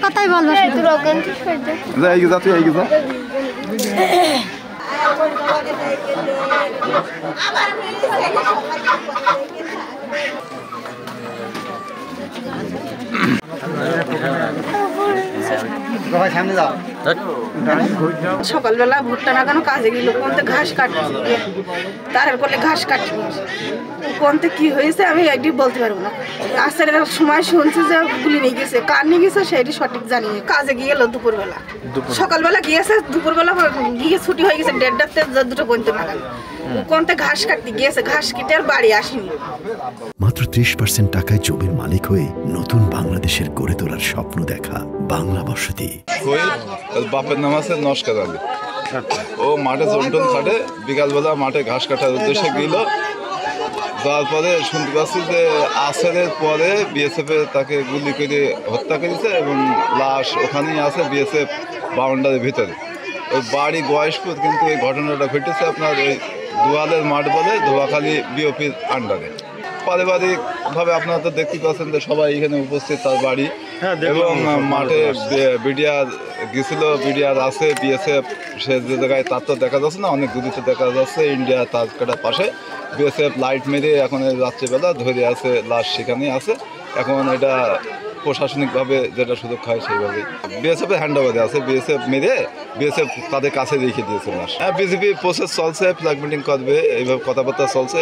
কথাই বলবো সকালবেলা ভুট্টা লাগানো কাজে গেল কোনতে ঘাস কাটছে তারের করলে ঘাস কাটছে কোনতে কি হয়েছে আমি একদিন বলতে পারবো না। আসার সময় শুনছি যে গুলি নিয়ে গেছে, কার নিয়ে গেছে সেটি সঠিক জানি। কাজে গিয়ে এলো দুপুরবেলা, সকালবেলা গিয়েছে, দুপুরবেলা গিয়ে ছুটি হয়ে গেছে 1:30তে 2টো পর্যন্ত নাগাল। কোনতে ঘাস কাটতে গিয়েছে, ঘাস কেটে আর বাড়ি আসেনি। মাত্র 30% টাকায় জমির মালিক হয়ে নতুন বাংলাদেশের গড়ে তোলার স্বপ্ন দেখা বাংলা বসতি। বাপের নাম আছে নস্কার আলী। ও মাঠে জন্টন খাটে, বিকালবেলা মাঠে ঘাস কাটার উদ্দেশ্যে গেল। যাওয়ার পরে শুনতে পাচ্ছি যে আসরের পরে বিএসএফ তাকে গুলি করে হত্যা করেছে এবং লাশ ওখানেই আছে বিএসএফ বাউন্ডারির ভিতরে। ওই বাড়ি বয়স্পুর, কিন্তু এই ঘটনাটা ঘটেছে আপনার ওই দুয়ালের মাঠ বলে ধোয়াখালী বিওপির আন্ডারে। পারিবারিকভাবে আপনারা তো দেখতে পাচ্ছেন যে সবাই এখানে উপস্থিত, তার বাড়ি এবং মাঠে বিডিআর গেছিল, বিডিআর আছে, বিএসএফ সে যে জায়গায় তার তো দেখা যাচ্ছে না, অনেক দূরিতে দেখা যাচ্ছে ইন্ডিয়া তার কাটার পাশে। বিএসএফ লাইট মেরে এখন রাত্রিবেলা ধরে আছে, লাশ সেখানেই আছে। এখন এটা প্রশাসনিকভাবে যেটা সুযোগ হয় সেইভাবে বিএসএফের হ্যান্ড ওভারে আছে। বিএসএফ মেরে বিএসএফ তাদের কাছে রেখে দিয়েছে লাশ। হ্যাঁ, বিজেপি প্রসেস চলছে, ফ্ল্যাগ মিটিং করবে, এইভাবে কথাবার্তা চলছে।